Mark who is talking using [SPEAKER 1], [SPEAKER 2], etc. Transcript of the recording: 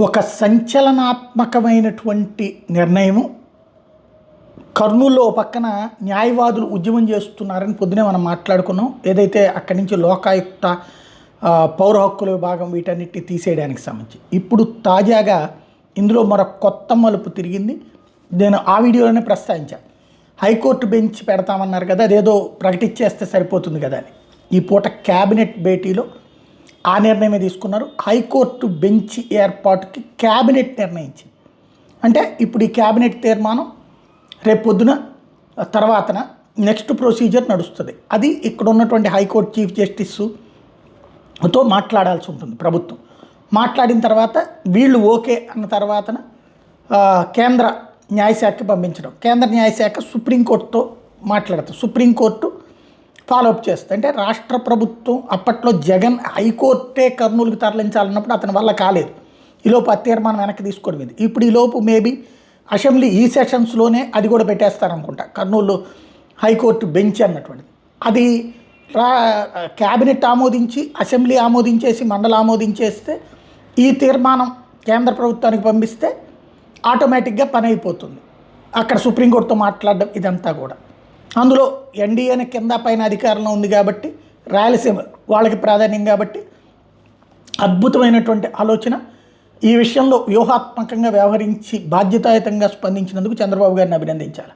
[SPEAKER 1] ఒక సంచలనాత్మకమైనటువంటి నిర్ణయము. కర్నూలులో పక్కన న్యాయవాదులు ఉద్యమం చేస్తున్నారని పొద్దునే మనం మాట్లాడుకున్నాం. ఏదైతే అక్కడి నుంచి లోకాయుక్త పౌర హక్కుల విభాగం వీటన్నిటిని తీసేయడానికి సంబంధించి ఇప్పుడు తాజాగా ఇందులో మరొక కొత్త మలుపు తిరిగింది. నేను ఆ వీడియోలోనే ప్రస్తావించాను. హైకోర్టు బెంచ్ పెడతామన్నారు కదా, అదేదో ప్రకటించేస్తే సరిపోతుంది కదా అని. ఈ పూట క్యాబినెట్ భేటీలో ఆ నిర్ణయమే తీసుకున్నారు. హైకోర్టు బెంచ్ ఏర్పాటుకి క్యాబినెట్ నిర్ణయించింది. అంటే ఇప్పుడు ఈ క్యాబినెట్ తీర్మానం రేపు పొద్దున తర్వాతన నెక్స్ట్ ప్రొసీజర్ నడుస్తుంది. అది ఇక్కడ ఉన్నటువంటి హైకోర్టు చీఫ్ జస్టిస్తో మాట్లాడాల్సి ఉంటుంది ప్రభుత్వం. మాట్లాడిన తర్వాత వీళ్ళు ఓకే అన్న తర్వాతన కేంద్ర న్యాయశాఖకి పంపించడం. కేంద్ర న్యాయశాఖ సుప్రీంకోర్టుతో మాట్లాడుతుంది. సుప్రీంకోర్టు ఫాలోఅప్ చేస్తుంది. అంటే రాష్ట్ర ప్రభుత్వం అప్పట్లో జగన్ హైకోర్టే కర్నూలుకి తరలించాలన్నప్పుడు అతని వల్ల కాలేదు. ఈలోపు ఆ తీర్మానం వెనక్కి తీసుకోవడం ఇది. ఇప్పుడు ఈలోపు మేబీ అసెంబ్లీ ఈ సెషన్స్లోనే అది కూడా పెట్టేస్తారనుకుంటా, కర్నూలు హైకోర్టు బెంచ్ అన్నటువంటిది. అది క్యాబినెట్ ఆమోదించి అసెంబ్లీ ఆమోదించేసి మండలి ఆమోదించేస్తే ఈ తీర్మానం కేంద్ర ప్రభుత్వానికి పంపిస్తే ఆటోమేటిక్గా పని అయిపోతుంది. అక్కడ సుప్రీంకోర్టుతో మాట్లాడడం ఇదంతా కూడా. అందులో ఎన్డీఏని కింద పైన అధికారంలో ఉంది కాబట్టి రాయలసీమ వాళ్ళకి ప్రాధాన్యం కాబట్టి అద్భుతమైనటువంటి ఆలోచన. ఈ విషయంలో వ్యూహాత్మకంగా వ్యవహరించి బాధ్యతాయుతంగా స్పందించినందుకు చంద్రబాబు గారిని అభినందించాలి.